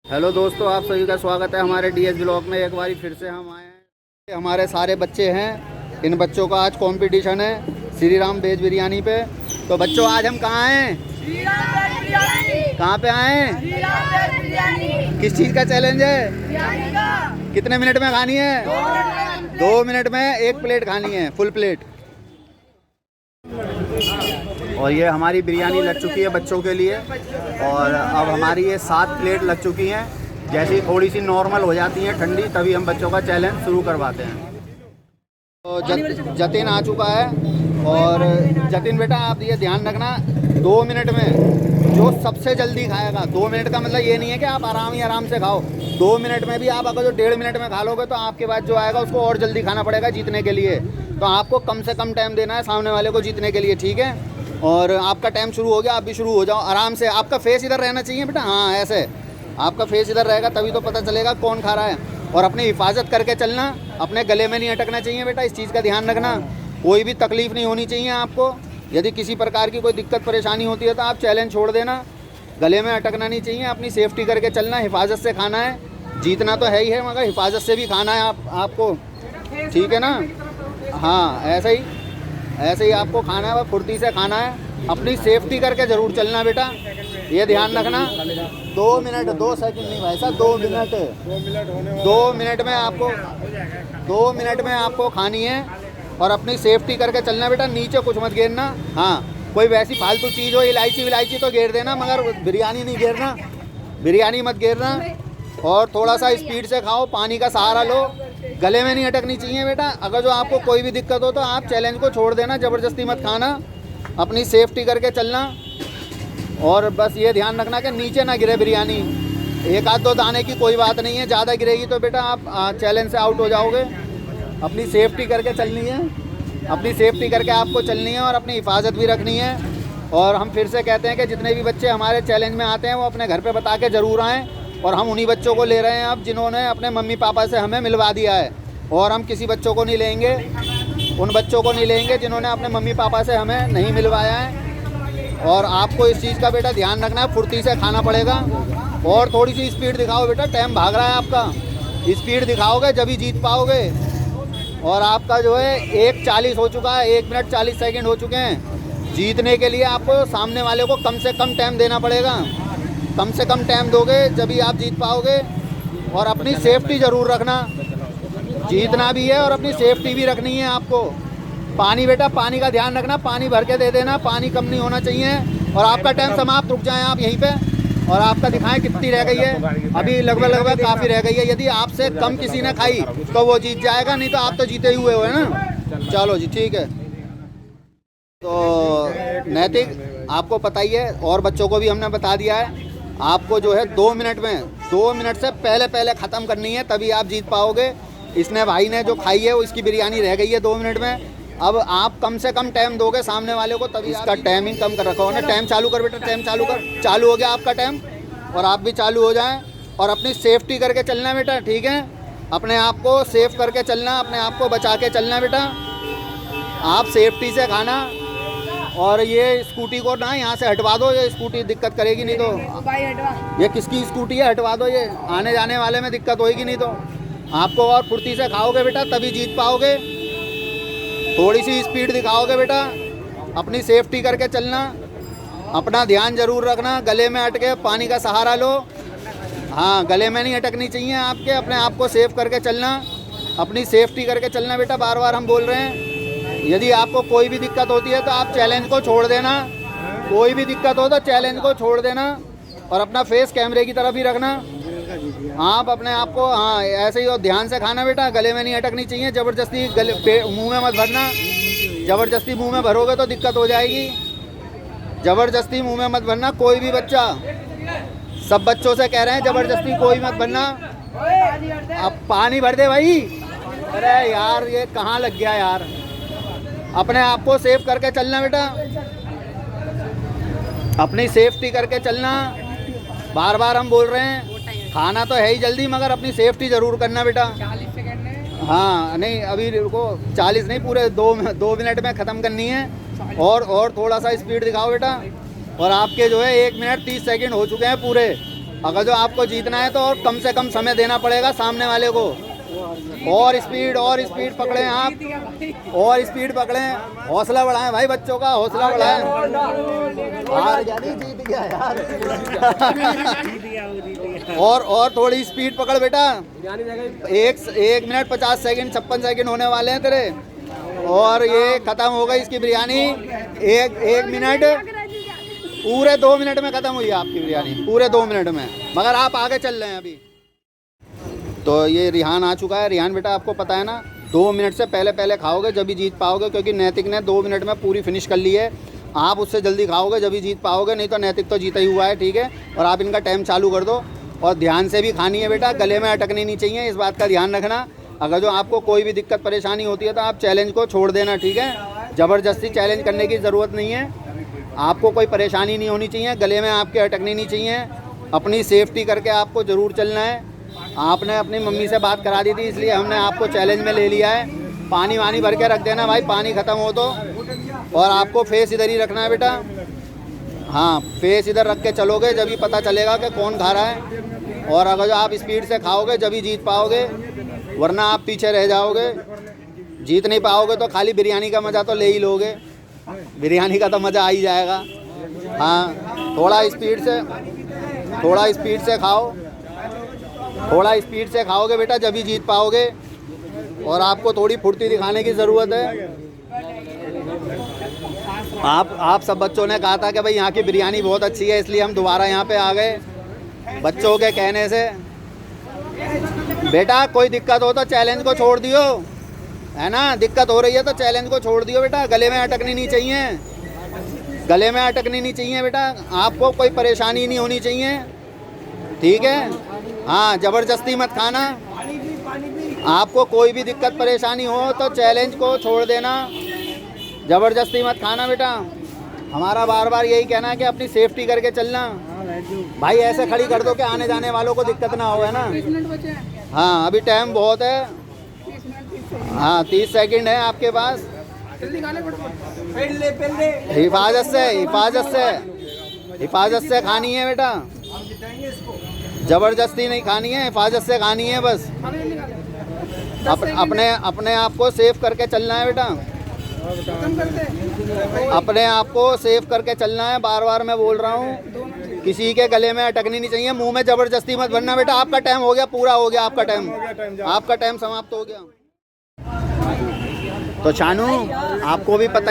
Hello दोस्तों, आप सभी का स्वागत है हमारे डीएस ब्लॉग में। एक बार फिर से हम आए हैं। हमारे सारे बच्चे हैं, इन बच्चों का आज कंपटीशन है श्री राम वेज बिरयानी पे। तो बच्चों, आज हम कहाँ हैं? कहाँ पे आए हैं? किस चीज़ का चैलेंज है? कितने मिनट में खानी है? 2 मिनट में 1 प्लेट खानी है, फुल प्लेट। और ये हमारी बिरयानी लग चुकी है बच्चों के लिए। और अब हमारी ये 7 प्लेट लग चुकी हैं। जैसे ही थोड़ी सी नॉर्मल हो जाती हैं ठंडी, तभी हम बच्चों का चैलेंज शुरू करवाते हैं। तो जतिन आ चुका है। और जतिन बेटा, आप ये ध्यान रखना, 2 मिनट में जो सबसे जल्दी खाएगा, 2 मिनट का मतलब ये नहीं है कि आप आराम से खाओ। 2 मिनट में भी आप अगर जो 1.5 मिनट में खा लोगे तो आपके बाद जो आएगा उसको और जल्दी खाना पड़ेगा जीतने के लिए। तो आपको कम से कम टाइम देना है सामने वाले को जीतने के लिए, ठीक है? और आपका टाइम शुरू हो गया, आप भी शुरू हो जाओ आराम से। आपका फेस इधर रहना चाहिए बेटा, हाँ ऐसे आपका फेस इधर रहेगा, तभी तो पता चलेगा कौन खा रहा है। और अपनी हिफाजत करके चलना, अपने गले में नहीं अटकना चाहिए बेटा, इस चीज़ का ध्यान रखना। कोई भी तकलीफ़ नहीं होनी चाहिए आपको। यदि किसी प्रकार की कोई दिक्कत परेशानी होती है तो आप चैलेंज छोड़ देना, गले में अटकना नहीं चाहिए। अपनी सेफ्टी करके चलना, हिफाजत से खाना है। जीतना तो है ही है, मगर हिफाजत से भी खाना है आपको, ठीक है ना? हाँ, ऐसे ही आपको खाना है, फुर्ती से खाना है। अपनी सेफ्टी करके ज़रूर चलना बेटा, ये ध्यान रखना। 2 मिनट 2 सेकंड नहीं भाई साहब, 2 मिनट 2 मिनट में आपको 2 मिनट में आपको खानी है। और अपनी सेफ्टी करके चलना बेटा, नीचे कुछ मत गिरना। हाँ, कोई वैसी फालतू चीज़ हो, इलायची तो गिर देना, मगर बिरयानी नहीं गिरना, बिरयानी मत गिरना। और थोड़ा सा स्पीड से खाओ, पानी का सहारा लो, गले में नहीं अटकनी चाहिए बेटा। अगर जो आपको कोई भी दिक्कत हो तो आप चैलेंज को छोड़ देना, ज़बरदस्ती मत खाना, अपनी सेफ्टी करके चलना। और बस ये ध्यान रखना कि नीचे ना गिरे बिरयानी। 1-2 दाने की कोई बात नहीं है, ज़्यादा गिरेगी तो बेटा आप चैलेंज से आउट हो जाओगे। अपनी सेफ्टी करके चलनी है, अपनी सेफ्टी करके आपको चलनी है और अपनी हिफाजत भी रखनी है। और हम फिर से कहते हैं कि जितने भी बच्चे हमारे चैलेंज में आते हैं वो अपने घर पे बता के ज़रूर आएँ। और हम उन्हीं बच्चों को ले रहे हैं अब जिन्होंने अपने मम्मी पापा से हमें मिलवा दिया है। और हम किसी बच्चों को नहीं लेंगे, उन बच्चों को नहीं लेंगे जिन्होंने अपने मम्मी पापा से हमें नहीं मिलवाया है। और आपको इस चीज़ का बेटा ध्यान रखना है, फुर्ती से खाना पड़ेगा। और थोड़ी सी स्पीड दिखाओ बेटा, टाइम भाग रहा है आपका, स्पीड दिखाओगे जब ही जीत पाओगे। और आपका जो है 1:40 हो चुका है, 1 मिनट 40 सेकंड हो चुके हैं। जीतने के लिए आपको सामने वाले को कम से कम टाइम देना पड़ेगा, कम से कम टाइम दोगे जब ही आप जीत पाओगे। और अपनी सेफ्टी ज़रूर रखना, जीतना भी है और अपनी सेफ्टी भी रखनी है आपको। पानी बेटा, पानी का ध्यान रखना, पानी भर के दे देना, पानी कम नहीं होना चाहिए। और आपका टाइम समाप्त, रुक जाएं आप यहीं पे। और आपका दिखाएं कितनी रह गई है, अभी लगभग काफ़ी रह गई है। यदि आपसे कम किसी ने खाई तो वो जीत जाएगा, नहीं तो आप तो जीते ही हुए हो, है ना? चलो जी, ठीक है। तो नैतिक, आपको पता ही है और बच्चों को भी हमने बता दिया है, आपको जो है 2 मिनट में, 2 मिनट से पहले ख़त्म करनी है, तभी आप जीत पाओगे। इसने भाई ने जो खाई है वो, इसकी बिरयानी रह गई है 2 मिनट में। अब आप कम से कम टाइम दोगे सामने वाले को, तभी इसका टाइमिंग कम कर रखा हो ना। टाइम चालू कर बेटा, टाइम चालू कर। चालू हो गया आपका टाइम, और आप भी चालू हो जाएं। और अपनी सेफ्टी करके चलना बेटा, ठीक है? अपने आप को सेफ करके चलना, अपने आप को बचा के चलना बेटा। आप सेफ्टी से खाना। और ये स्कूटी को ना यहाँ से हटवा दो, ये स्कूटी दिक्कत करेगी नहीं तो। ये किसकी स्कूटी है? हटवा दो, ये आने जाने वाले में दिक्कत होगी नहीं तो। आपको और फुर्ती से खाओगे बेटा, तभी जीत पाओगे। थोड़ी सी स्पीड दिखाओगे बेटा, अपनी सेफ्टी करके चलना, अपना ध्यान ज़रूर रखना, गले में अटके पानी का सहारा लो। हाँ, गले में नहीं अटकनी चाहिए आपके, अपने आप को सेफ करके चलना, अपनी सेफ्टी करके चलना बेटा। बार बार हम बोल रहे हैं, यदि आपको कोई भी दिक्कत होती है तो आप चैलेंज को छोड़ देना, कोई भी दिक्कत हो तो चैलेंज को छोड़ देना। और अपना फेस कैमरे की तरफ ही रखना। आप अपने आप को, हाँ ऐसे ही, और ध्यान से खाना बेटा, गले में नहीं अटकनी चाहिए। ज़बरदस्ती मुंह में मत भरना, ज़बरदस्ती मुंह में भरोगे तो दिक्कत हो जाएगी। ज़बरदस्ती मुंह में मत भरना, कोई भी बच्चा, सब बच्चों से कह रहे हैं ज़बरदस्ती कोई मत भरना। अब पानी भर दे भाई। अरे यार, ये कहाँ लग गया यार? अपने आप को सेफ करके चलना बेटा, अपनी सेफ्टी करके चलना। बार बार हम बोल रहे हैं, खाना तो है ही जल्दी, मगर अपनी सेफ्टी ज़रूर करना बेटा। 40 सेकंड हाँ, नहीं अभी रुको, 40 नहीं, पूरे 2 मिनट में ख़त्म करनी है। और थोड़ा सा स्पीड दिखाओ बेटा। और आपके जो है 1 मिनट 30 सेकंड हो चुके हैं पूरे। अगर जो आपको जीतना है तो और कम से कम समय देना पड़ेगा सामने वाले को। और स्पीड पकड़ें आप, और स्पीड पकड़ें, हौसला बढ़ाएं भाई, बच्चों का हौसला बढ़ाएं। जीत गया यार। और थोड़ी स्पीड पकड़ बेटा। 1 मिनट 50 सेकंड 56 सेकंड होने वाले हैं तेरे, और ये खत्म हो गई इसकी बिरयानी। एक मिनट, पूरे 2 मिनट में खत्म हुई आपकी बिरयानी, पूरे 2 मिनट में, मगर आप आगे चल रहे हैं अभी। तो ये रिहान आ चुका है। रिहान बेटा आपको पता है ना, 2 मिनट से पहले खाओगे जब भी जीत पाओगे, क्योंकि नैतिक ने 2 मिनट में पूरी फिनिश कर ली है। आप उससे जल्दी खाओगे जब भी जीत पाओगे, नहीं तो नैतिक तो जीता ही हुआ है, ठीक है। और आप इनका टाइम चालू कर दो, और ध्यान से भी खानी है बेटा, गले में अटकनी नहीं चाहिए, इस बात का ध्यान रखना। अगर जो आपको कोई भी दिक्कत परेशानी होती है तो आप चैलेंज को छोड़ देना, ठीक है। ज़बरदस्ती चैलेंज करने की ज़रूरत नहीं है, आपको कोई परेशानी नहीं होनी चाहिए, गले में आपके अटकनी नहीं चाहिए। अपनी सेफ्टी करके आपको ज़रूर चलना है। आपने अपनी मम्मी से बात करा दी थी, इसलिए हमने आपको चैलेंज में ले लिया है। पानी वानी भर के रख देना भाई, पानी ख़त्म हो तो। और आपको फेस इधर ही रखना है बेटा, हाँ, फेस इधर रख के चलोगे जब ही पता चलेगा कि कौन खा रहा है। और अगर जो आप स्पीड से खाओगे जब ही जीत पाओगे, वरना आप पीछे रह जाओगे। जीत नहीं पाओगे तो खाली बिरयानी का मज़ा तो ले ही लोगे, बिरयानी का तो मज़ा आ ही जाएगा। हाँ, थोड़ा स्पीड से खाओ, थोड़ा स्पीड से खाओगे बेटा जब ही जीत पाओगे। और आपको थोड़ी फुर्ती दिखाने की ज़रूरत है। आप सब बच्चों ने कहा था कि भाई यहाँ की बिरयानी बहुत अच्छी है, इसलिए हम दोबारा यहाँ पे आ गए बच्चों के कहने से। बेटा कोई दिक्कत हो तो चैलेंज को छोड़ दियो, है ना। दिक्कत हो रही है तो चैलेंज को छोड़ दियो बेटा, गले में अटकनी नहीं चाहिए, गले में अटकनी नहीं चाहिए बेटा। आपको कोई परेशानी नहीं होनी चाहिए, ठीक है। हाँ, ज़बरदस्ती मत खाना। आपको कोई भी दिक्कत परेशानी हो तो चैलेंज को छोड़ देना, ज़बरदस्ती मत खाना बेटा। हमारा बार बार यही कहना है कि अपनी सेफ्टी करके चलना भाई। ऐसे खड़ी कर दो कि आने जाने वालों को दिक्कत ना हो, है ना। हाँ, अभी टाइम बहुत है। हाँ, 30 सेकंड है आपके पास। हिफाजत से खानी है बेटा, ज़बरदस्ती नहीं खानी है, हिफाजत से खानी है बस। अपने आप को सेफ करके चलना है बेटा, अपने आप को सेफ करके चलना है। बार बार मैं बोल रहा हूँ, किसी के गले में अटकनी नहीं चाहिए, मुंह में ज़बरदस्ती मत भरना बेटा। आपका टाइम हो गया, पूरा हो गया आपका टाइम, आपका टाइम समाप्त हो गया। तो शानू, आपको भी पता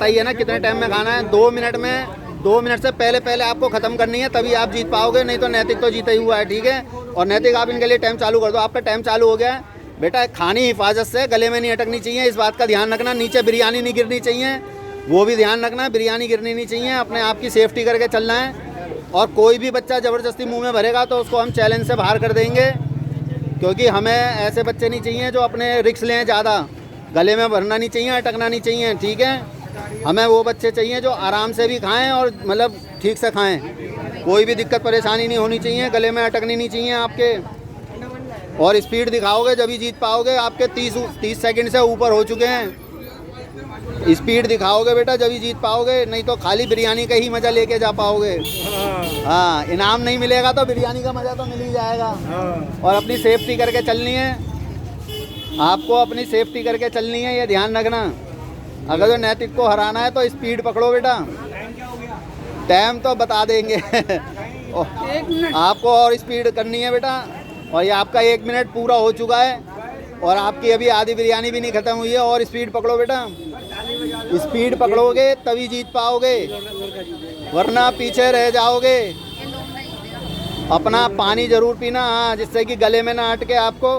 ही है ना कितने टाइम में खाना है। 2 मिनट में, 2 मिनट से पहले आपको ख़त्म करनी है, तभी आप जीत पाओगे, नहीं तो नैतिक तो जीता ही हुआ है, ठीक है। और नैतिक आप इनके लिए टाइम चालू कर दो, आपका टाइम चालू हो गया है बेटा। खानी हिफाजत से, गले में नहीं अटकनी चाहिए, इस बात का ध्यान रखना। नीचे बिरयानी नहीं गिरनी चाहिए, वो भी ध्यान रखना, बिरयानी गिरनी नहीं चाहिए। अपने आप की सेफ्टी करके चलना है। और कोई भी बच्चा ज़बरदस्ती मुँह में भरेगा तो उसको हम चैलेंज से बाहर कर देंगे, क्योंकि हमें ऐसे बच्चे नहीं चाहिए जो अपने रिस्क लें ज़्यादा। गले में भरना नहीं चाहिए, अटकना नहीं चाहिए, ठीक है। हमें वो बच्चे चाहिए जो आराम से भी खाएं और मतलब ठीक से खाएं, कोई भी दिक्कत परेशानी नहीं होनी चाहिए, गले में अटकनी नहीं चाहिए आपके। और स्पीड दिखाओगे जब ही जीत पाओगे। आपके 30 सेकंड से ऊपर हो चुके हैं। स्पीड दिखाओगे बेटा जब ही जीत पाओगे, नहीं तो खाली बिरयानी का ही मज़ा लेके जा पाओगे। हाँ, इनाम नहीं मिलेगा तो बिरयानी का मज़ा तो मिल ही जाएगा। और अपनी सेफ्टी करके चलनी है, आपको अपनी सेफ्टी करके चलनी है, ये ध्यान रखना। अगर जो नैतिक को हराना है तो स्पीड पकड़ो बेटा, टाइम तो बता देंगे आपको, और स्पीड करनी है बेटा। और ये आपका 1 मिनट पूरा हो चुका है, और आपकी अभी आधी बिरयानी भी नहीं ख़त्म हुई है। और स्पीड पकड़ो बेटा, स्पीड पकड़ोगे तभी जीत पाओगे, वरना पीछे रह जाओगे। अपना पानी ज़रूर पीना, हाँ, जिससे कि गले में ना अटके। आपको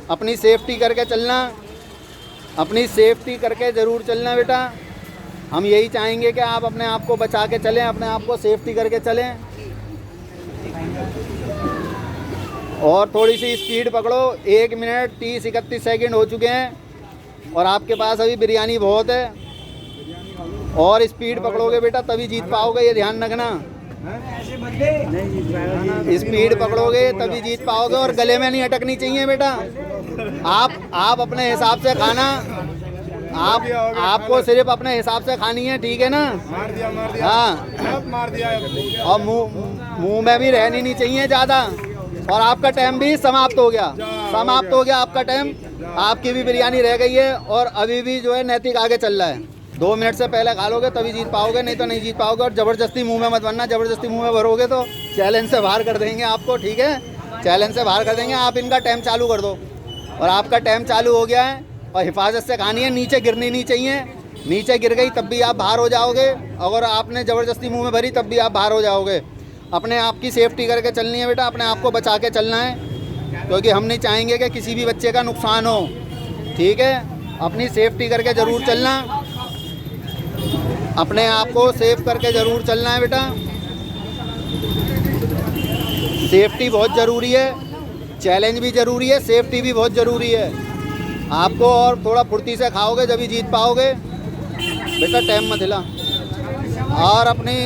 अपनी सेफ्टी करके चलना, अपनी सेफ्टी करके ज़रूर चलना बेटा। हम यही चाहेंगे कि आप अपने आप को बचा के चलें, अपने आप को सेफ्टी करके चलें। और थोड़ी सी स्पीड पकड़ो। 1 मिनट 30-31 सेकंड हो चुके हैं और आपके पास अभी बिरयानी बहुत है। और स्पीड पकड़ोगे बेटा तभी जीत पाओगे, ये ध्यान रखना। स्पीड पकड़ोगे तभी जीत पाओगे, और गले में नहीं अटकनी चाहिए बेटा। आप अपने हिसाब से खाना, आपको सिर्फ अपने हिसाब से खानी है, ठीक है ना। हाँ, और मुंह में भी रहनी नहीं चाहिए ज़्यादा। और आपका टाइम भी समाप्त हो गया, समाप्त हो गया आपका टाइम। आपकी भी बिरयानी रह गई है और अभी भी जो है नैतिक आगे चल रहा है। 2 मिनट से पहले खा लोगे तभी जीत पाओगे, नहीं तो नहीं जीत पाओगे। और ज़बरदस्ती मुंह में मत बनना, ज़बरदस्ती मुंह में भरोगे तो चैलेंज से बाहर कर देंगे आपको, ठीक है? चैलेंज से बाहर कर देंगे। आप इनका टाइम चालू कर दो। और आपका टाइम चालू हो गया है। और हिफाजत से खानी है, नीचे गिरनी नहीं चाहिए। नीचे गिर गई तब भी आप बाहर हो जाओगे। अगर आपने ज़बरदस्ती मुंह में भरी तब भी आप बाहर हो जाओगे। अपने आप की सेफ्टी करके चलनी है बेटा, अपने आप को बचा के चलना है, क्योंकि हम नहीं चाहेंगे कि किसी भी बच्चे का नुकसान हो, ठीक है? अपनी सेफ्टी करके ज़रूर चलना, अपने आप को सेफ करके ज़रूर चलना है बेटा। सेफ्टी बहुत ज़रूरी है, चैलेंज भी ज़रूरी है, सेफ्टी भी बहुत ज़रूरी है। आपको और थोड़ा फुर्ती से खाओगे जब भी जीत पाओगे बेटा। टाइम मत हिला और अपनी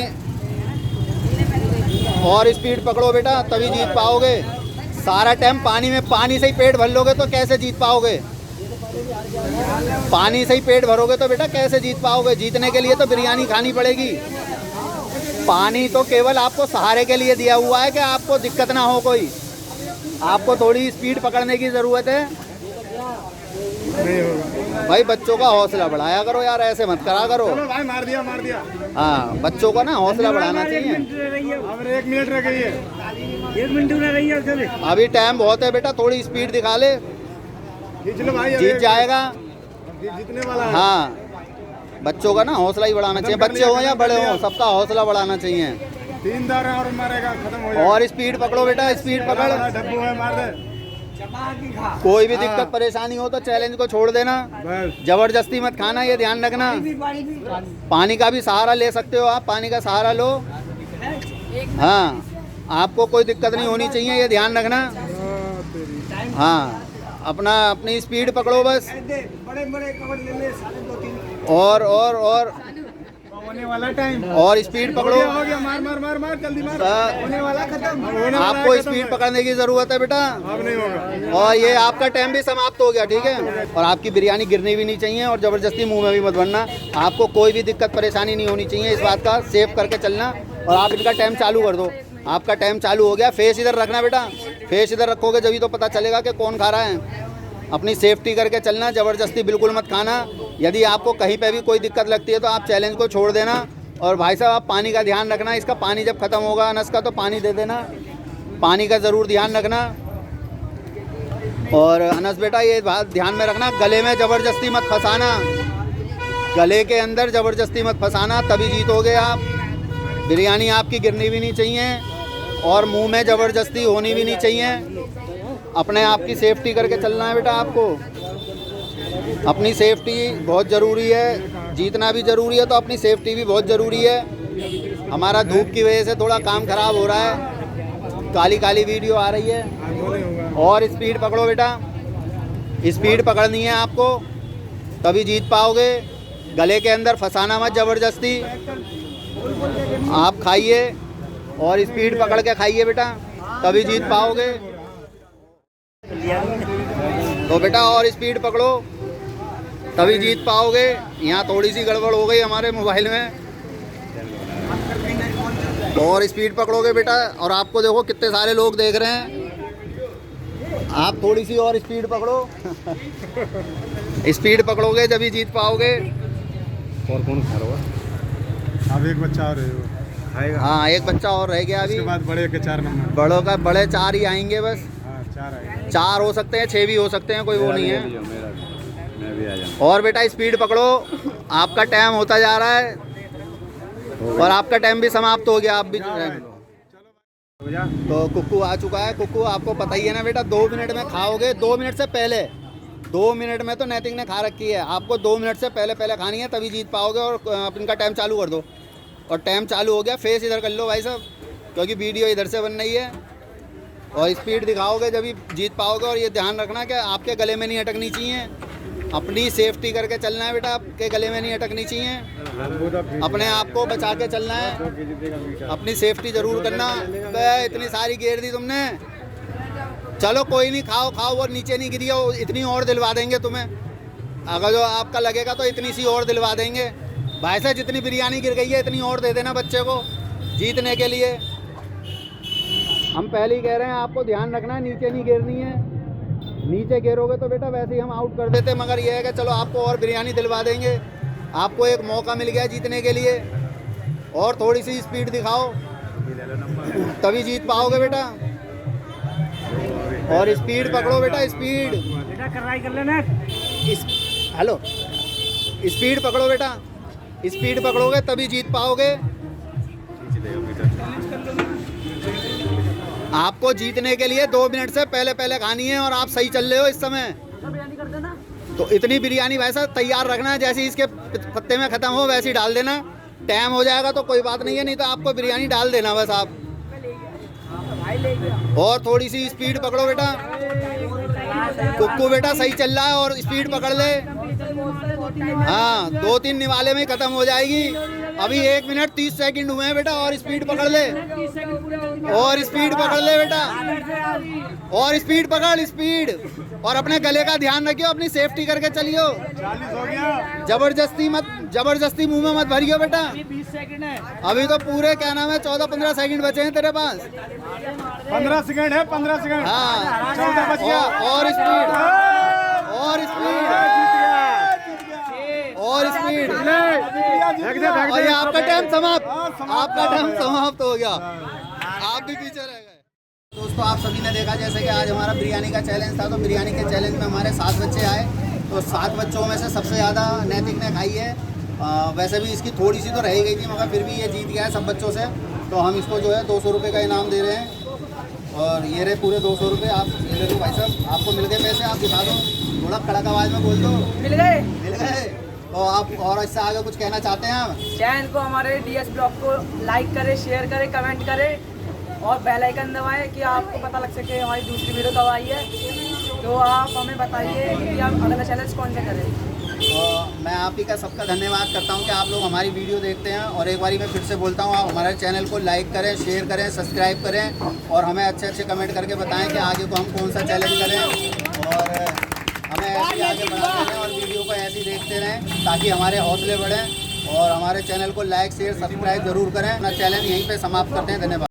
और स्पीड पकड़ो बेटा, तभी जीत पाओगे। सारा टाइम पानी से ही पेट भर लोगे तो कैसे जीत पाओगे? पानी से ही पेट भरोगे तो बेटा कैसे जीत पाओगे? जीतने के लिए तो बिरयानी खानी पड़ेगी। पानी तो केवल आपको सहारे के लिए दिया हुआ है कि आपको दिक्कत ना हो कोई। आपको थोड़ी स्पीड पकड़ने की ज़रूरत है। नहीं होगा भाई बच्चों का हौसला बढ़ाया करो यार, ऐसे मत करा करो। चलो भाई, मार दिया मार दिया। हाँ, बच्चों का ना हौसला बढ़ाना चाहिए। अब 1 मिनट रह गई है। 1 मिनट रह गई है। चले अभी टाइम बहुत है बेटा, थोड़ी स्पीड दिखा ले, खींच लो भाई, जीत जाएगा। जीतने वाला है। हाँ, बच्चों का ना हौसला ही बढ़ाना चाहिए, बच्चे हो या बड़े हो, सबका हौसला बढ़ाना चाहिए। 3 दार और मारेगा, खत्म हो जाएगा। और स्पीड पकड़ो बेटा, स्पीड पकड़। डब्बू है, मार दे। कोई भी दिक्कत परेशानी हो तो चैलेंज को छोड़ देना, बस जबरदस्ती मत खाना, ये ध्यान रखना। पानी का भी सहारा ले सकते हो आप, पानी का सहारा लो। हाँ, आपको कोई दिक्कत नहीं होनी चाहिए, ये ध्यान रखना। हाँ, अपनी स्पीड पकड़ो बस। और होने वाला टाइम और स्पीड पकड़ो। हो गया, मार मार मार मार, जल्दी मार। होने वाला खत्म। आपको स्पीड पकड़ने की ज़रूरत है बेटा। अब नहीं होगा। और ये आपका टाइम भी समाप्त हो गया, ठीक है? और आपकी बिरयानी गिरनी भी नहीं चाहिए और ज़बरदस्ती मुंह में भी मत भरना। आपको कोई भी दिक्कत परेशानी नहीं होनी चाहिए, इस बात का सेव करके चलना। और आप इनका टाइम चालू कर दो। आपका टाइम चालू हो गया। फेस इधर रखना बेटा, फेस इधर रखोगे जभी तो पता चलेगा कि कौन खा रहा है। अपनी सेफ्टी करके चलना, ज़बरदस्ती बिल्कुल मत खाना। यदि आपको कहीं पे भी कोई दिक्कत लगती है तो आप चैलेंज को छोड़ देना। और भाई साहब, आप पानी का ध्यान रखना, इसका पानी जब ख़त्म होगा अनस का तो पानी दे देना, पानी का ज़रूर ध्यान रखना। और अनस बेटा ये बात ध्यान में रखना, गले में ज़बरदस्ती मत फंसाना, गले के अंदर ज़बरदस्ती मत फंसाना, तभी जीतोगे आप। बिरयानी आपकी गिरनी भी नहीं चाहिए और मुंह में ज़बरदस्ती होनी भी नहीं चाहिए। अपने आप की सेफ्टी करके चलना है बेटा आपको। अपनी सेफ्टी बहुत ज़रूरी है, जीतना भी ज़रूरी है तो अपनी सेफ्टी भी बहुत ज़रूरी है। हमारा धूप की वजह से थोड़ा काम ख़राब हो रहा है, काली काली वीडियो आ रही है। और स्पीड पकड़ो बेटा, स्पीड पकड़नी है आपको, तभी जीत पाओगे। गले के अंदर फंसाना मत ज़बरदस्ती। आप खाइए और स्पीड पकड़ के खाइए बेटा, तभी जीत पाओगे। तो बेटा और स्पीड पकड़ो तभी जीत पाओगे। यहाँ थोड़ी सी गड़बड़ हो गई हमारे मोबाइल में। और स्पीड पकड़ोगे बेटा। और आपको देखो कितने सारे लोग देख रहे हैं, आप थोड़ी सी और स्पीड पकड़ो। स्पीड पकड़ोगे जब जीत पाओगे। और कौन खा रहा है? अब एक बच्चा और खाएगा। हाँ, एक बच्चा और रह गया अभी। उसके बाद बड़े के 4 नंबर। बड़ों का बड़े 4 ही आएंगे बस। 4 आएगा। 4 हो सकते हैं, 6 भी हो सकते हैं, कोई वो नहीं है। मैं भी आ जाऊँ। और बेटा स्पीड पकड़ो, आपका टाइम होता जा रहा है और आपका टाइम भी समाप्त हो गया। आप भी तो कुक्कू आ चुका है। कुक्कू आपको पता ही है ना बेटा, 2 मिनट में खाओगे। 2 मिनट से पहले, 2 मिनट में तो नैतिक ने खा रखी है। आपको 2 मिनट से पहले खानी है, तभी जीत पाओगे। और आप इनका टाइम चालू कर दो। और टाइम चालू हो गया। फेस इधर कर लो भाई साहब, क्योंकि वीडियो इधर से बन रही है। और स्पीड दिखाओगे जब जीत पाओगे। और ये ध्यान रखना कि आपके गले में नहीं अटकनी चाहिए। अपनी सेफ्टी करके चलना है बेटा, आपके गले में नहीं अटकनी चाहिए। अपने आप को बचा के चलना है, अपनी सेफ्टी ज़रूर करना। इतनी सारी घेर दी तुमने, चलो कोई नहीं, खाओ खाओ। वो नीचे नहीं गिरी हो, इतनी और दिलवा देंगे तुम्हें। अगर जो आपका लगेगा तो इतनी सी और दिलवा देंगे। भाई साहब, जितनी बिरयानी गिर गई है इतनी और दे देना बच्चे को जीतने के लिए। हम पहले ही कह रहे हैं आपको ध्यान रखना है, नीचे नहीं गिरनी है। नीचे गिरोगे तो बेटा वैसे ही हम आउट कर देते, मगर ये है कि चलो आपको और बिरयानी दिलवा देंगे। आपको एक मौका मिल गया जीतने के लिए, और थोड़ी सी स्पीड दिखाओ तभी जीत पाओगे बेटा। और स्पीड पकड़ो बेटा, स्पीड। बेटा कराई कर लेना। हेलो, स्पीड पकड़ो बेटा, स्पीड पकड़ोगे तभी जीत पाओगे। आपको जीतने के लिए 2 मिनट से पहले पहले खानी है, और आप सही चल रहे हो इस समय। तो इतनी बिरयानी वैसा तैयार रखना है, जैसे इसके पत्ते में ख़त्म हो वैसे ही डाल देना। टाइम हो जाएगा तो कोई बात नहीं है, नहीं तो आपको बिरयानी डाल देना बस आप। और थोड़ी सी स्पीड पकड़ो बेटा। कुक्कू बेटा सही चल रहा है, और स्पीड पकड़ ले। हाँ, 2-3 निवाले में ख़त्म हो जाएगी। अभी 1 मिनट 30 सेकंड हुए हैं बेटा, और स्पीड पकड़ ले, और स्पीड पकड़ ले बेटा, और स्पीड पकड़, स्पीड। और अपने गले का ध्यान रखियो, अपनी सेफ्टी करके चलियो। 40 हो गया। जबरदस्ती मुंह में मत भरियो बेटा। 20 सेकंड है। अभी तो पूरे क्या नाम है 14-15 सेकंड बचे हैं तेरे पास। 15 सेकंड है, 15 सेकंड। हाँ, 14 बच गया। और स्पीड, और स्पीड, और स्पीड। और ये आपका टाइम समाप्त, आपका टाइम समाप्त हो गया, आप भी पीछे रह गए। दोस्तों, आप सभी ने देखा जैसे कि आज हमारा बिरयानी का चैलेंज था, तो बिरयानी के चैलेंज में हमारे 7 बच्चे आए। तो 7 बच्चों में से सबसे ज़्यादा नैतिक ने खाई है। वैसे भी इसकी थोड़ी सी तो रह गई थी, मगर फिर भी ये जीत गया है सब बच्चों से। तो हम इसको जो है 200 रुपये का इनाम दे रहे हैं, और ये रहे पूरे 200 रुपये। आप ले लो भाई साहब, आपको मिल गए पैसे, आप दिखा दो, थोड़ा कड़क आवाज़ में बोल दो। मिल गए। मिल गए। तो आप और इससे आगे कुछ कहना चाहते हैं आप? चैनल को, हमारे डीएस ब्लॉग को लाइक करें, शेयर करें, कमेंट करें, और बेल आइकन दबाएं कि आपको पता लग सके हमारी दूसरी वीडियो कब आई है। तो आप हमें बताइए कि हम अगला चैलेंज कौन से करें। मैं आप ही का सबका धन्यवाद करता हूं कि आप लोग हमारी वीडियो देखते हैं। और एक बारी मैं फिर से बोलता हूं, आप हमारे चैनल को लाइक करें, शेयर करें, सब्सक्राइब करें, और हमें अच्छे अच्छे कमेंट करके बताएं कि आगे को हम कौन सा चैलेंज करें। और हमें ऐसे ही आगे बढ़ाते रहें, और वीडियो को ऐसे ही देखते रहें ताकि हमारे हौसले बढ़ें। और हमारे चैनल को लाइक, शेयर, सब्सक्राइब जरूर करें। अपना चैलेंज यहीं पर समाप्त करते हैं। धन्यवाद।